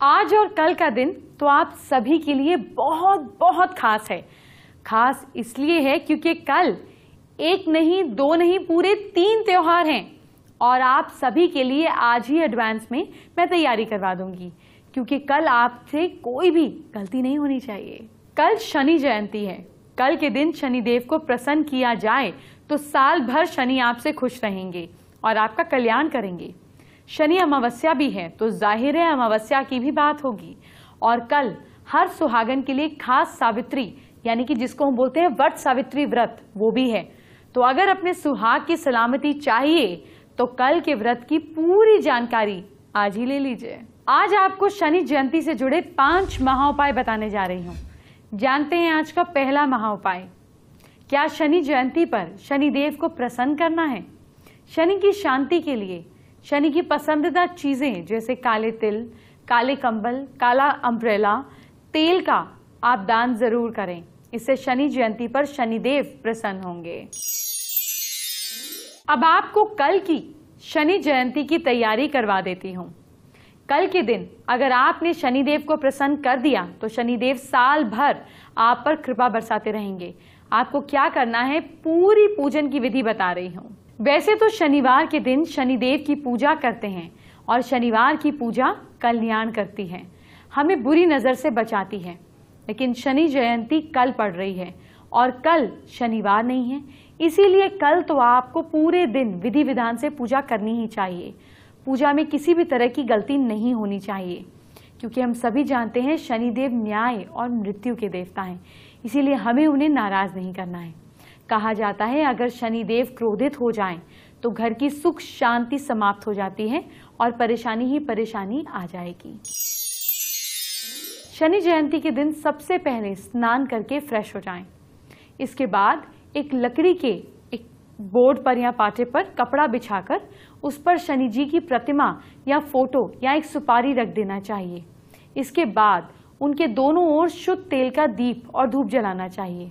आज और कल का दिन तो आप सभी के लिए बहुत बहुत खास है। खास इसलिए है क्योंकि कल एक नहीं, दो नहीं, पूरे 3 त्योहार हैं और आप सभी के लिए आज ही एडवांस में मैं तैयारी करवा दूंगी, क्योंकि कल आपसे कोई भी गलती नहीं होनी चाहिए। कल शनि जयंती है। कल के दिन शनिदेव को प्रसन्न किया जाए तो साल भर शनि आपसे खुश रहेंगे और आपका कल्याण करेंगे। शनि अमावस्या भी है तो जाहिर है अमावस्या की भी बात होगी। और कल हर सुहागन के लिए खास सावित्री, यानी कि जिसको हम बोलते हैं वट सावित्री व्रत, वो भी है। तो अगर अपने सुहाग की सलामती चाहिए तो कल के व्रत की पूरी जानकारी आज ही ले लीजिए। आज आपको शनि जयंती से जुड़े 5 महाउपाय बताने जा रही हूँ। जानते हैं आज का पहला महाउपाय। क्या शनि जयंती पर शनिदेव को प्रसन्न करना है? शनि की शांति के लिए शनि की पसंदीदा चीजें जैसे काले तिल, काले कंबल, काला अम्ब्रेला, तेल का आप दान जरूर करें। इससे शनि जयंती पर शनिदेव प्रसन्न होंगे। अब आपको कल की शनि जयंती की तैयारी करवा देती हूं। कल के दिन अगर आपने शनिदेव को प्रसन्न कर दिया तो शनिदेव साल भर आप पर कृपा बरसाते रहेंगे। आपको क्या करना है, पूरी पूजन की विधि बता रही हूं। वैसे तो शनिवार के दिन शनिदेव की पूजा करते हैं और शनिवार की पूजा कल्याण करती है, हमें बुरी नजर से बचाती है। लेकिन शनि जयंती कल पड़ रही है और कल शनिवार नहीं है, इसीलिए कल तो आपको पूरे दिन विधि विधान से पूजा करनी ही चाहिए। पूजा में किसी भी तरह की गलती नहीं होनी चाहिए, क्योंकि हम सभी जानते हैं शनिदेव न्याय और मृत्यु के देवता हैं, इसीलिए हमें उन्हें नाराज नहीं करना है। कहा जाता है अगर शनिदेव क्रोधित हो जाएं तो घर की सुख शांति समाप्त हो जाती है और परेशानी ही परेशानी आ जाएगी। शनि जयंती के दिन सबसे पहले स्नान करके फ्रेश हो जाएं। इसके बाद एक लकड़ी के एक बोर्ड पर या पाटे पर कपड़ा बिछाकर उस पर शनि जी की प्रतिमा या फोटो या एक सुपारी रख देना चाहिए। इसके बाद उनके दोनों ओर शुद्ध तेल का दीप और धूप जलाना चाहिए।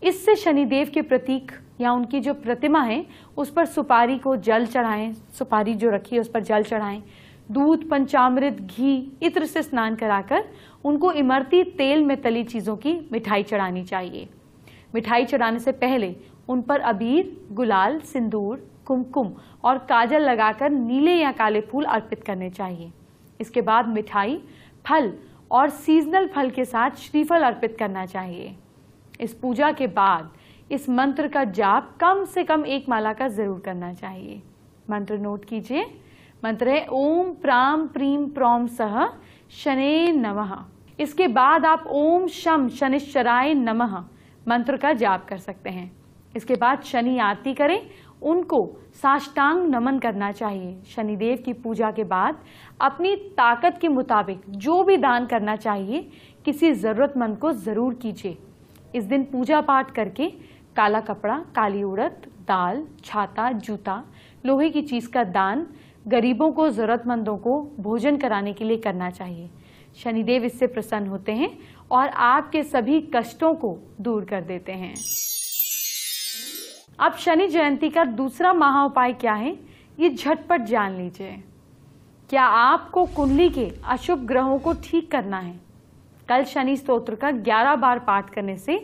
इससे शनिदेव के प्रतीक या उनकी जो प्रतिमा है उस पर सुपारी को जल चढ़ाएं, सुपारी जो रखी है उस पर जल चढ़ाएं। दूध, पंचामृत, घी, इत्र से स्नान कराकर उनको इमरती तेल में तली चीजों की मिठाई चढ़ानी चाहिए। मिठाई चढ़ाने से पहले उन पर अबीर, गुलाल, सिंदूर, कुमकुम और काजल लगाकर नीले या काले फूल अर्पित करने चाहिए। इसके बाद मिठाई, फल और सीजनल फल के साथ श्रीफल अर्पित करना चाहिए। इस पूजा के बाद इस मंत्र का जाप कम से कम 1 माला का जरूर करना चाहिए। मंत्र नोट कीजिए। मंत्र है ओम प्राम प्रीम प्रौम सह शने नमः। इसके बाद आप ओम शम शनिश्चराय नमः मंत्र का जाप कर सकते हैं। इसके बाद शनि आरती करें, उनको साष्टांग नमन करना चाहिए। शनिदेव की पूजा के बाद अपनी ताकत के मुताबिक जो भी दान करना चाहिए किसी जरूरतमंद को जरूर कीजिए। इस दिन पूजा पाठ करके काला कपड़ा, काली उड़द, दाल, छाता, जूता, लोहे की चीज का दान गरीबों को, जरूरतमंदों को भोजन कराने के लिए करना चाहिए। शनिदेव इससे प्रसन्न होते हैं और आपके सभी कष्टों को दूर कर देते हैं। अब शनि जयंती का दूसरा महाउपाय क्या है, ये झटपट जान लीजिए। क्या आपको कुंडली के अशुभ ग्रहों को ठीक करना है? कल शनि स्तोत्र का 11 बार पाठ करने से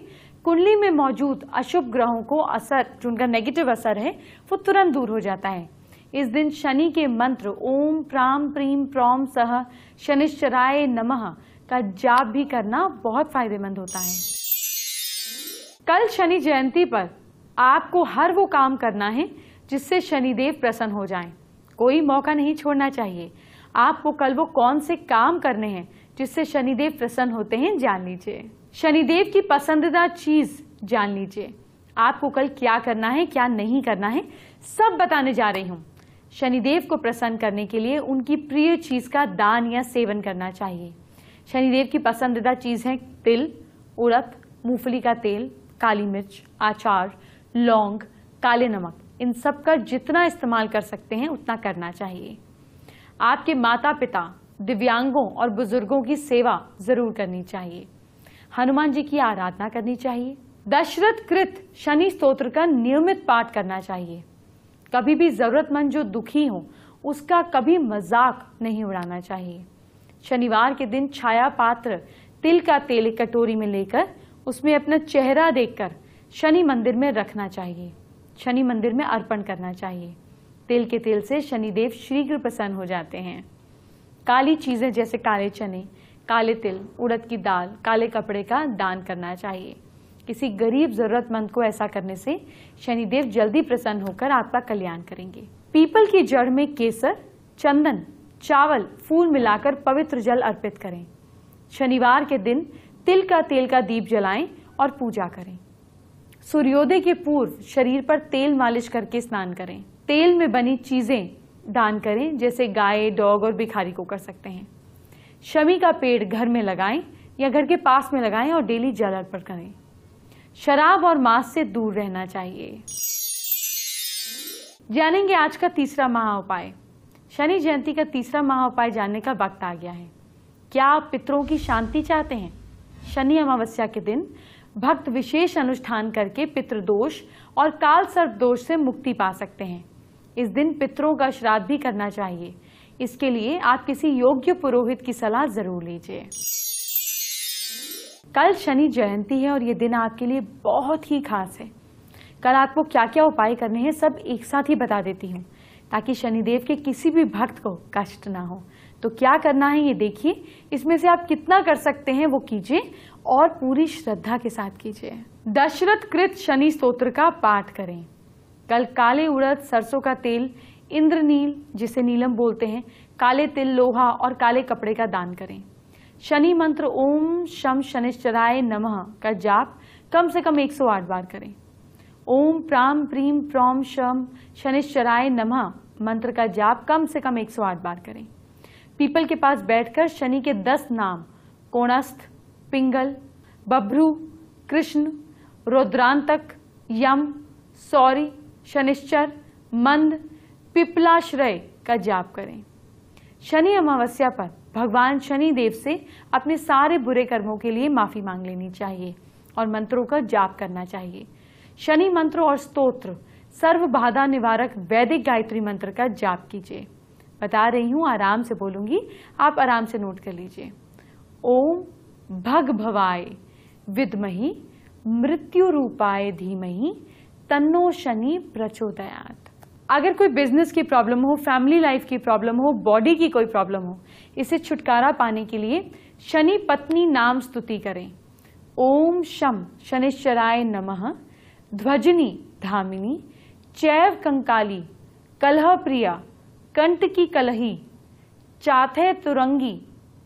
कुंडली में मौजूद अशुभ ग्रहों को असर, जो उनका नेगेटिव असर है, वो तुरंत दूर हो जाता है। इस दिन शनि के मंत्र ओम प्राम प्रीम प्रौम सह शनिश्चराय नमः का जाप भी करना बहुत फायदेमंद होता है। कल शनि जयंती पर आपको हर वो काम करना है जिससे शनिदेव प्रसन्न हो जाएं। कोई मौका नहीं छोड़ना चाहिए। आपको कल वो कौन से काम करने हैं जिससे शनिदेव प्रसन्न होते हैं, जान लीजिए। शनिदेव की पसंदीदा चीज जान लीजिए। आपको कल क्या करना है, क्या नहीं करना है, सब बताने जा रही हूं। शनिदेव को प्रसन्न करने के लिए उनकी प्रिय चीज का दान या सेवन करना चाहिए। शनिदेव की पसंदीदा चीज है तिल, उड़द, मूंगफली का तेल, काली मिर्च, आचार, लौंग, काले नमक। इन सब का जितना इस्तेमाल कर सकते हैं उतना करना चाहिए। आपके माता पिता, दिव्यांगों और बुजुर्गों की सेवा जरूर करनी चाहिए। हनुमान जी की आराधना करनी चाहिए। दशरथ कृत शनि स्तोत्र का नियमित पाठ करना चाहिए। कभी भी जरूरतमंद जो दुखी हो उसका कभी मजाक नहीं उड़ाना चाहिए। शनिवार के दिन छाया पात्र तिल का तेल एक कटोरी में लेकर उसमें अपना चेहरा देखकर शनि मंदिर में रखना चाहिए, शनि मंदिर में अर्पण करना चाहिए। तिल के तेल से शनिदेव शीघ्र प्रसन्न हो जाते हैं। काली चीजें जैसे काले चने, काले तिल, उड़द की दाल, काले कपड़े का दान करना चाहिए। किसी गरीब जरूरतमंद को ऐसा करने से शनिदेव जल्दी प्रसन्न होकर आपका कल्याण करेंगे। पीपल की जड़ में केसर, चंदन, चावल, फूल मिलाकर पवित्र जल अर्पित करें। शनिवार के दिन तिल का तेल का दीप जलाएं और पूजा करें। सूर्योदय के पूर्व शरीर पर तेल मालिश करके स्नान करें। तेल में बनी चीजें दान करें, जैसे गाय, डॉग और भिखारी को कर सकते हैं। शमी का पेड़ घर में लगाएं या घर के पास में लगाएं और डेली जल अर्पण करें। शराब और मांस से दूर रहना चाहिए। जानेंगे आज का तीसरा महा उपाय। शनि जयंती का तीसरा महा उपाय जानने का वक्त आ गया है। क्या आप पितरों की शांति चाहते हैं? शनि अमावस्या के दिन भक्त विशेष अनुष्ठान करके पितृदोष और काल सर्प दोष से मुक्ति पा सकते हैं। इस दिन पितरों का श्राद्ध भी करना चाहिए। इसके लिए आप किसी योग्य पुरोहित की सलाह जरूर लीजिए। कल शनि जयंती है और ये दिन आपके लिए बहुत ही खास है। कल आपको क्या क्या उपाय करने हैं सब एक साथ ही बता देती हूँ, ताकि शनिदेव के किसी भी भक्त को कष्ट ना हो। तो क्या करना है ये देखिए। इसमें से आप कितना कर सकते हैं वो कीजिए और पूरी श्रद्धा के साथ कीजिए। दशरथ कृत शनि स्तोत्र का पाठ करें। कल काले उड़द, सरसों का तेल, इंद्रनील जिसे नीलम बोलते हैं, काले तिल, लोहा और काले कपड़े का दान करें। शनि मंत्र ओम शम शनिश्चराय नमः का जाप कम से कम 108 बार करें। ओम प्राम प्रीम प्रौम शम शनिश्चराय नमः मंत्र का जाप कम से कम 108 बार करें। पीपल के पास बैठकर शनि के 10 नाम कोणस्थ, पिंगल, बभ्रू, कृष्ण, रुद्रांतक, यम, सौरी, शनिश्चर, मंद, पिपलाश्रय का जाप करें। शनि अमावस्या पर भगवान शनि देव से अपने सारे बुरे कर्मों के लिए माफी मांग लेनी चाहिए और मंत्रों का जाप करना चाहिए। शनि मंत्र और स्तोत्र सर्व बाधा निवारक वैदिक गायत्री मंत्र का जाप कीजिए। बता रही हूं, आराम से बोलूंगी, आप आराम से नोट कर लीजिए। ओम भग भवाय विद्महि मृत्यु रूपाय धीमहि तन्नो शनि प्रचोदयात्। अगर कोई बिजनेस की प्रॉब्लम हो, फैमिली लाइफ की प्रॉब्लम हो, बॉडी की कोई प्रॉब्लम हो, इसे छुटकारा पाने के लिए शनि पत्नी नाम स्तुति करें। ओम शम शनिश्चराय नमः ध्वजनी धामिनी चैव कंकाली कलह प्रिया कंटकी कलही चाथे तुरंगी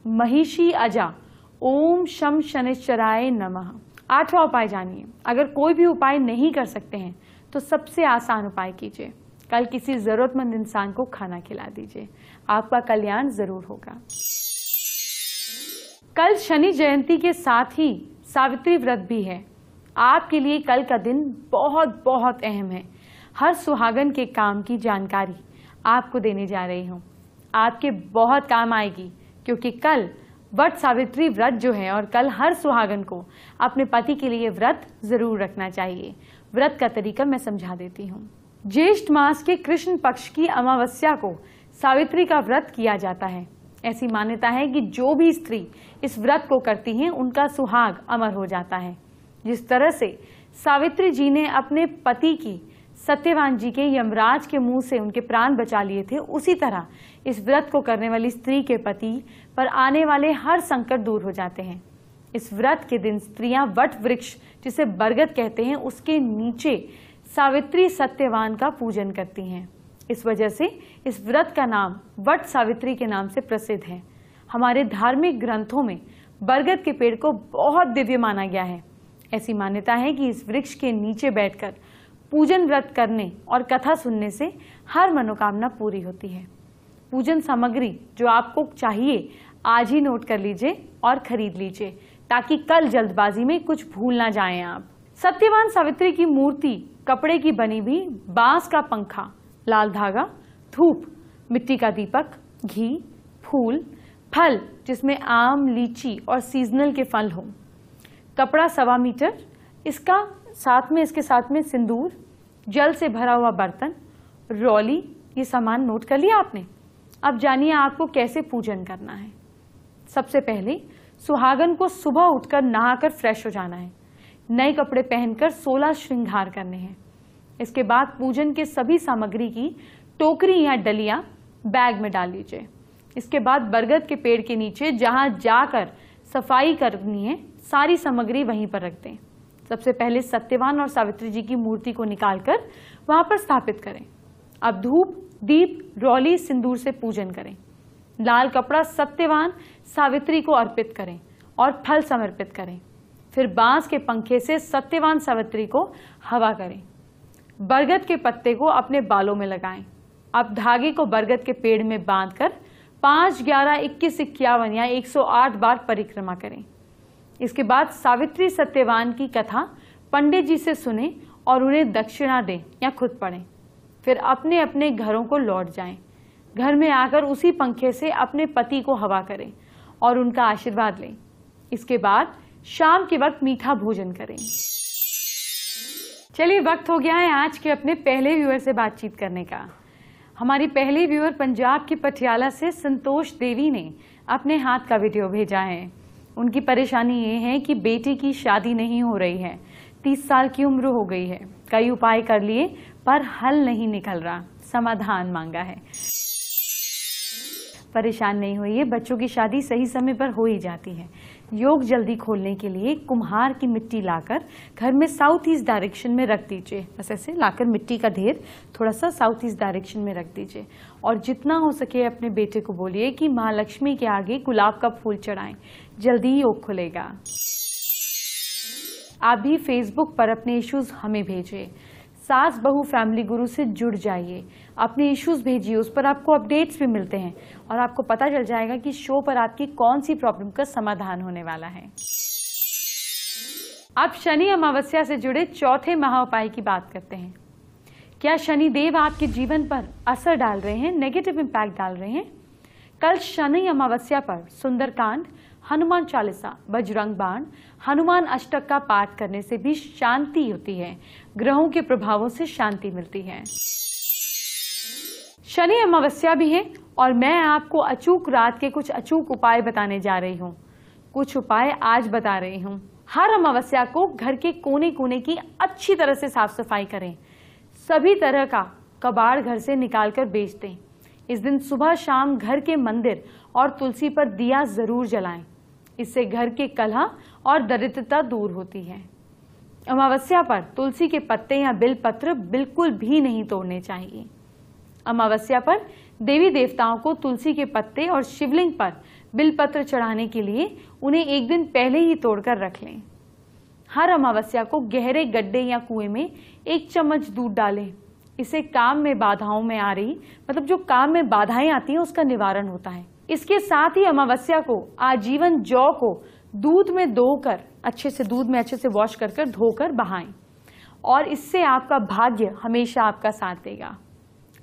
महिषी अजा ओम शम शनिश्चराय नमः। 8वां उपाय जानिए। अगर कोई भी उपाय नहीं कर सकते हैं तो सबसे आसान उपाय कीजिए। कल किसी जरूरतमंद इंसान को खाना खिला दीजिए, आपका कल्याण जरूर होगा। कल शनि जयंती के साथ ही सावित्री व्रत भी है। आपके लिए कल का दिन बहुत बहुत अहम है। हर सुहागन के काम की जानकारी आपको देने जा रही हूँ। आपके बहुत काम आएगी, क्योंकि कल वट सावित्री व्रत जो है और कल हर सुहागन को अपने पति के लिए व्रत जरूर रखना चाहिए। व्रत का तरीका मैं समझा देती हूँ। ज्येष्ठ मास के कृष्ण पक्ष की अमावस्या को सावित्री का व्रत किया जाता है। ऐसी मान्यता है कि जो भी स्त्री इस व्रत को करती हैं उनका सुहाग अमर हो जाता है। जिस तरह से सावित्री जी ने अपने पति की सत्यवान जी के यमराज के मुंह से उनके प्राण बचा लिए थे, उसी तरह इस व्रत को करने वाली स्त्री के पति पर आने वाले हर संकट दूर हो जाते हैं। इस व्रत के दिन स्त्रियां वट वृक्ष जिसे बरगद कहते हैं उसके नीचे सावित्री सत्यवान का पूजन करती हैं। इस वजह से इस व्रत का नाम वट सावित्री के नाम से प्रसिद्ध है। हमारे धार्मिक ग्रंथों में बरगद के पेड़ को बहुत दिव्य माना गया है। ऐसी मान्यता है कि इस वृक्ष के नीचे बैठकर पूजन व्रत करने और कथा सुनने से हर मनोकामना पूरी होती है। पूजन सामग्री जो आपको चाहिए आज ही नोट कर लीजिए और खरीद लीजिए, ताकि कल जल्दबाजी में कुछ भूल ना जाएं आप। सत्यवान सावित्री की मूर्ति कपड़े की बनी हुई, बांस का पंखा, लाल धागा, धूप, मिट्टी का दीपक, घी, फूल, फल जिसमें आम, लीची और सीजनल के फल हों, कपड़ा 1.25 मीटर, इसके साथ में सिंदूर, जल से भरा हुआ बर्तन, रौली, ये सामान नोट कर लिया आपने। अब जानिए आपको कैसे पूजन करना है। सबसे पहले सुहागन को सुबह उठकर नहाकर फ्रेश हो जाना है। नए कपड़े पहनकर 16 श्रृंगार करने हैं। इसके बाद पूजन के सभी सामग्री की टोकरी या डलियां बैग में डाल लीजिए। इसके बाद बरगद के पेड़ के नीचे जहां जाकर सफाई करनी है, सारी सामग्री वहीं पर रख दें। सबसे पहले सत्यवान और सावित्री जी की मूर्ति को निकालकर वहां पर स्थापित करें। अब धूप, दीप, रौली, सिंदूर से पूजन करें। लाल कपड़ा सत्यवान, सावित्री को अर्पित करें और फल समर्पित करें। फिर बांस के पंखे से सत्यवान सावित्री को हवा करें। बरगद के पत्ते को अपने बालों में लगाएं। अब धागे को बरगद के पेड़ में बांधकर 5, 11, 21, 51 या 108 बार परिक्रमा करें। इसके बाद सावित्री सत्यवान की कथा पंडित जी से सुने और उन्हें दक्षिणा दें या खुद पढ़ें। फिर अपने अपने घरों को लौट जाएं। घर में आकर उसी पंखे से अपने पति को हवा करें और उनका आशीर्वाद लें। इसके बाद शाम के वक्त मीठा भोजन करें। चलिए, वक्त हो गया है आज के अपने पहले व्यूअर से बातचीत करने का। हमारी पहली व्यूअर पंजाब की पटियाला से संतोष देवी ने अपने हाथ का वीडियो भेजा है। उनकी परेशानी ये है कि बेटी की शादी नहीं हो रही है, 30 साल की उम्र हो गई है, कई उपाय कर लिए पर हल नहीं निकल रहा, समाधान मांगा है। परेशान नहीं होइए, बच्चों की शादी सही समय पर हो ही जाती है। योग जल्दी खोलने के लिए कुम्हार की मिट्टी लाकर घर में साउथ ईस्ट डायरेक्शन में रख दीजिए। बस ऐसे लाकर मिट्टी का ढेर थोड़ा सा साउथ ईस्ट डायरेक्शन में रख दीजिए और जितना हो सके अपने बेटे को बोलिए कि माँ लक्ष्मी के आगे गुलाब का फूल चढ़ाएं, जल्दी ही योग खुलेगा। आप भी फेसबुक पर अपने इश्यूज हमें भेजिए। सास बहू फैमिली गुरु से जुड़ जाइए, अपने इश्यूज भेजिए, उस पर आपको अपडेट्स भी मिलते हैं और आपको पता चल जाएगा कि शो पर आपकी कौन सी प्रॉब्लम का समाधान होने वाला है। अब शनि अमावस्या से जुड़े चौथे महाउपाय की बात करते हैं। क्या शनि देव आपके जीवन पर असर डाल रहे हैं, नेगेटिव इंपैक्ट डाल रहे हैं? कल शनि अमावस्या पर सुंदरकांड, हनुमान चालीसा, बजरंग बाण, हनुमान अष्टक का पाठ करने से भी शांति होती है, ग्रहों के प्रभावों से शांति मिलती है। शनि अमावस्या भी है और मैं आपको अचूक रात के कुछ अचूक उपाय बताने जा रही हूँ। कुछ उपाय आज बता रही हूँ। हर अमावस्या को घर के कोने कोने की अच्छी तरह से साफ सफाई करें। सभी तरह का कबाड़ घर से निकालकर बेच दें। इस दिन सुबह शाम घर के मंदिर और तुलसी पर दिया जरूर जलाएं। इससे घर के कलह और दरिद्रता दूर होती है। अमावस्या पर तुलसी के पत्ते या बिल पत्र बिल्कुल भी नहीं तोड़ने चाहिए। अमावस्या पर देवी देवताओं को तुलसी के पत्ते और शिवलिंग पर बिल पत्र चढ़ाने के लिए उन्हें एक दिन पहले ही तोड़कर रख लें। हर अमावस्या को गहरे गड्ढे या कुएं में 1 चम्मच दूध डालें। इससे काम में बाधाओं में आ रही जो काम में बाधाएं आती हैं उसका निवारण होता है। इसके साथ ही अमावस्या को आजीवन जौ को दूध में अच्छे से वॉश कर धोकर बहाएं और इससे आपका भाग्य हमेशा आपका साथ देगा।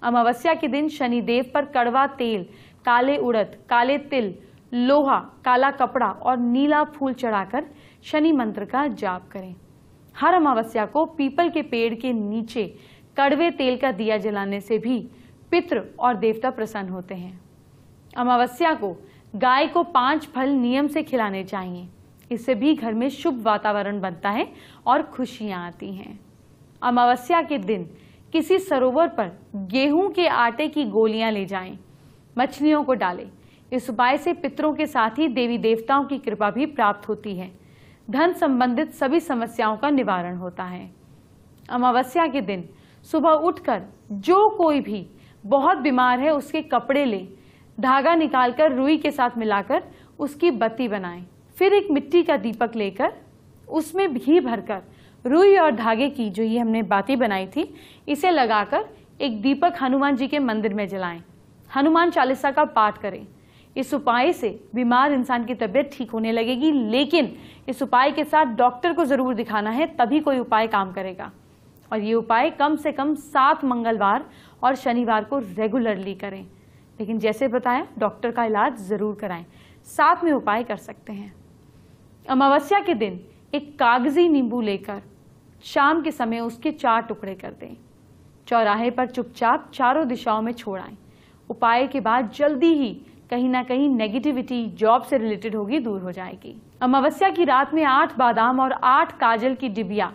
अमावस्या के दिन शनि देव पर कड़वा तेल, काले उड़द, काले तिल, लोहा, काला कपड़ा और नीला फूल चढ़ाकर शनि मंत्र का जाप करें। हर अमावस्या को पीपल के पेड़ के नीचे कड़वे तेल का दिया जलाने से भी पितृ और देवता प्रसन्न होते हैं। अमावस्या को गाय को 5 फल नियम से खिलाने चाहिए। इससे भी घर में शुभ वातावरण बनता है और खुशियां आती हैं। अमावस्या के दिन किसी सरोवर पर गेहूं के आटे की गोलियां ले जाएं, मछलियों को डालें। इस उपाय से पितरों के साथ ही देवी देवताओं की कृपा भी प्राप्त होती है। धन संबंधित सभी समस्याओं का निवारण होता है। अमावस्या के दिन सुबह उठकर जो कोई भी बहुत बीमार है उसके कपड़े लें, धागा निकालकर रुई के साथ मिलाकर उसकी बत्ती बनाएं। फिर एक मिट्टी का दीपक लेकर उसमें घी भरकर रुई और धागे की जो ये हमने बाती बनाई थी इसे लगाकर एक दीपक हनुमान जी के मंदिर में जलाएं। हनुमान चालीसा का पाठ करें। इस उपाय से बीमार इंसान की तबीयत ठीक होने लगेगी, लेकिन इस उपाय के साथ डॉक्टर को जरूर दिखाना है, तभी कोई उपाय काम करेगा। और ये उपाय कम से कम 7 मंगलवार और शनिवार को रेगुलरली करें। लेकिन जैसे बताया, डॉक्टर का इलाज जरूर कराएं, साथ में उपाय कर सकते हैं। अमावस्या के दिन एक कागजी नींबू लेकर शाम के समय उसके 4 टुकड़े कर दें। चौराहे पर चुपचाप चारों दिशाओं में छोड़ आएं। उपाय के बाद जल्दी ही कहीं ना कहीं नेगेटिविटी जॉब से रिलेटेड होगी, दूर हो जाएगी। अमावस्या की रात में 8 बादाम और 8 काजल की डिबिया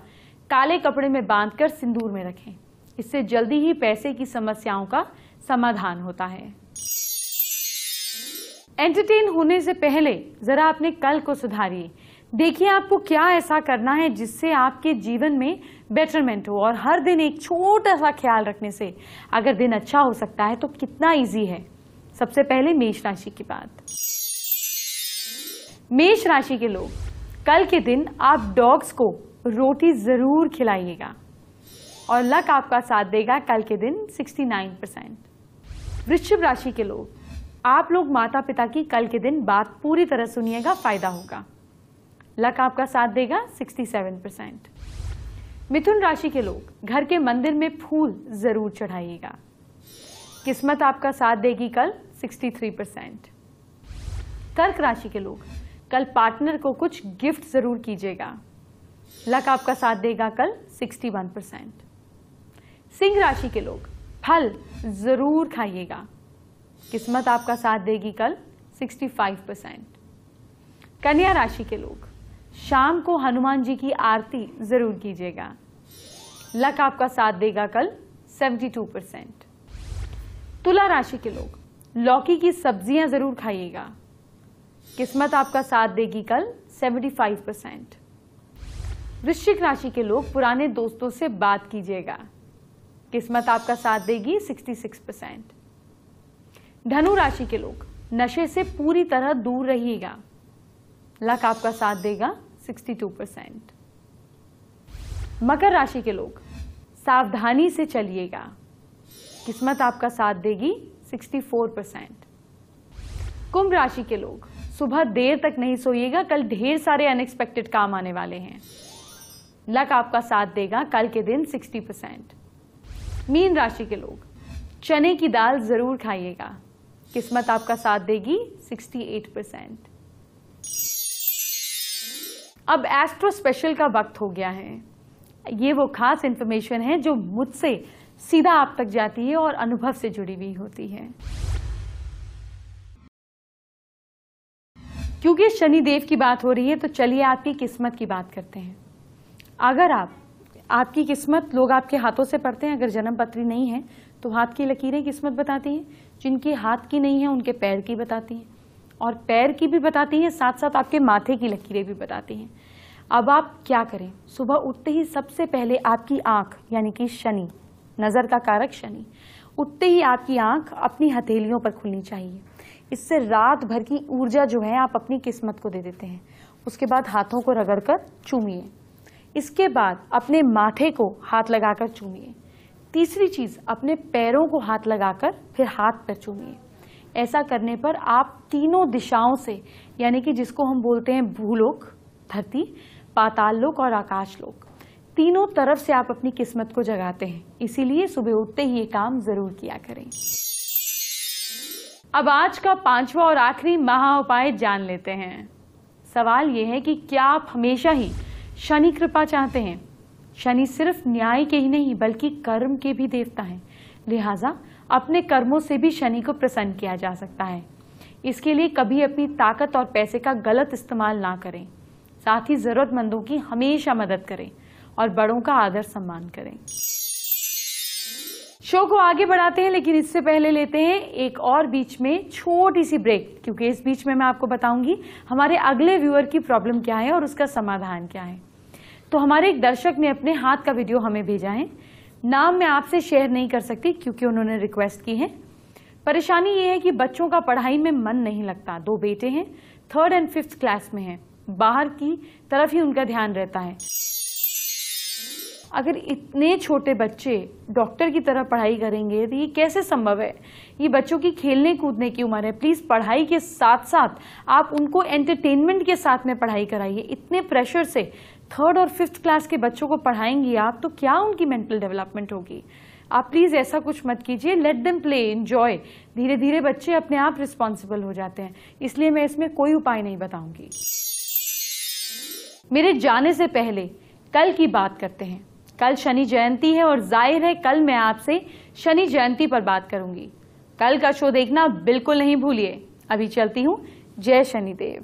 काले कपड़े में बांधकर सिंदूर में रखें। इससे जल्दी ही पैसे की समस्याओं का समाधान होता है। एंटरटेन होने से पहले जरा अपने कल को सुधारिए। देखिए आपको क्या ऐसा करना है जिससे आपके जीवन में बेटरमेंट हो, और हर दिन एक छोटा सा ख्याल रखने से अगर दिन अच्छा हो सकता है तो कितना इजी है। सबसे पहले मेष राशि की बात। मेष राशि के लोग, कल के दिन आप डॉग्स को रोटी जरूर खिलाइएगा और लक आपका साथ देगा कल के दिन 69%। वृश्चिक राशि के लोग, आप लोग माता पिता की कल के दिन बात पूरी तरह सुनिएगा, फायदा होगा। लक आपका साथ देगा 67%। मिथुन राशि के लोग, घर के मंदिर में फूल जरूर चढ़ाइएगा। किस्मत आपका साथ देगी कल 63%। कर्क राशि के लोग, कल पार्टनर को कुछ गिफ्ट जरूर कीजिएगा। लक आपका साथ देगा कल 61%। सिंह राशि के लोग, फल जरूर खाइएगा। किस्मत आपका साथ देगी कल 65%। कन्या राशि के लोग, शाम को हनुमान जी की आरती जरूर कीजिएगा। लक आपका साथ देगा कल 72%। तुला राशि के लोग, लौकी की सब्जियां जरूर खाइएगा। किस्मत आपका साथ देगी कल 75%। वृश्चिक राशि के लोग, पुराने दोस्तों से बात कीजिएगा। किस्मत आपका साथ देगी 66%। धनु राशि के लोग, नशे से पूरी तरह दूर रहिएगा। लक आपका साथ देगा 62%। मकर राशि के लोग, सावधानी से चलिएगा। किस्मत आपका साथ देगी 64%। कुंभ राशि के लोग, सुबह देर तक नहीं सोइएगा, कल ढेर सारे अनएक्सपेक्टेड काम आने वाले हैं। लक आपका साथ देगा कल के दिन 60%। मीन राशि के लोग, चने की दाल जरूर खाइएगा। किस्मत आपका साथ देगी 68%। अब एस्ट्रो स्पेशल का वक्त हो गया है। ये वो खास इंफॉर्मेशन है जो मुझसे सीधा आप तक जाती है और अनुभव से जुड़ी हुई होती है। क्योंकि शनिदेव की बात हो रही है तो चलिए आपकी किस्मत की बात करते हैं। अगर आपकी किस्मत लोग आपके हाथों से पढ़ते हैं, अगर जन्म पत्री नहीं है तो हाथ की लकीरें किस्मत बताती हैं, जिनके हाथ की नहीं है उनके पैर की बताती हैं, और पैर की भी बताती हैं, साथ साथ आपके माथे की लकीरें भी बताती हैं। अब आप क्या करें, सुबह उठते ही सबसे पहले आपकी आंख, यानी कि शनि, नजर का कारक शनि, उठते ही आपकी आंख अपनी हथेलियों पर खुलनी चाहिए। इससे रात भर की ऊर्जा जो है आप अपनी किस्मत को दे देते हैं। उसके बाद हाथों को रगड़कर चूमिए। इसके बाद अपने माथे को हाथ लगाकर चूमिए। तीसरी चीज, अपने पैरों को हाथ लगाकर फिर हाथ पर चूमिए। ऐसा करने पर आप तीनों दिशाओं से, यानी कि जिसको हम बोलते हैं भूलोक, धरती, पाताल लोक और आकाश लोक, तीनों तरफ से आप अपनी किस्मत को जगाते हैं। इसीलिए सुबह उठते ही ये काम जरूर किया करें। अब आज का 5वां और आखिरी महा उपाय जान लेते हैं। सवाल यह है कि क्या आप हमेशा ही शनि कृपा चाहते हैं? शनि सिर्फ न्याय के ही नहीं बल्कि कर्म के भी देवता हैं। लिहाजा अपने कर्मों से भी शनि को प्रसन्न किया जा सकता है। इसके लिए कभी अपनी ताकत और पैसे का गलत इस्तेमाल ना करें। साथ ही जरूरतमंदों की हमेशा मदद करें और बड़ों का आदर सम्मान करें। शो को आगे बढ़ाते हैं, लेकिन इससे पहले लेते हैं एक और बीच में छोटी सी ब्रेक, क्योंकि इस बीच में मैं आपको बताऊंगी हमारे अगले व्यूअर की प्रॉब्लम क्या है और उसका समाधान क्या है। तो हमारे एक दर्शक ने अपने हाथ का वीडियो हमें भेजा है। नाम मैं आपसे शेयर नहीं कर सकती क्योंकि उन्होंने रिक्वेस्ट की है। परेशानी ये है कि बच्चों का पढ़ाई में मन नहीं लगता। 2 बेटे हैं, 3rd और 5th क्लास में हैं। बाहर की तरफ ही उनका ध्यान रहता है। अगर इतने छोटे बच्चे डॉक्टर की तरह पढ़ाई करेंगे तो ये कैसे संभव है? ये बच्चों की खेलने कूदने की उम्र है। प्लीज पढ़ाई के साथ साथ आप उनको एंटरटेनमेंट के साथ में पढ़ाई कराइए। इतने प्रेशर से 3rd और 5th क्लास के बच्चों को पढ़ाएंगी आप तो क्या उनकी मेंटल डेवलपमेंट होगी? आप प्लीज ऐसा कुछ मत कीजिए। Let them play, enjoy. धीरे धीरे बच्चे अपने आप रिस्पॉन्सिबल हो जाते हैं। इसलिए मैं इसमें कोई उपाय नहीं बताऊंगी। मेरे जाने से पहले कल की बात करते हैं। कल शनि जयंती है और जाहिर है कल मैं आपसे शनि जयंती पर बात करूंगी। कल का शो देखना बिल्कुल नहीं भूलिए। अभी चलती हूँ। जय शनिदेव।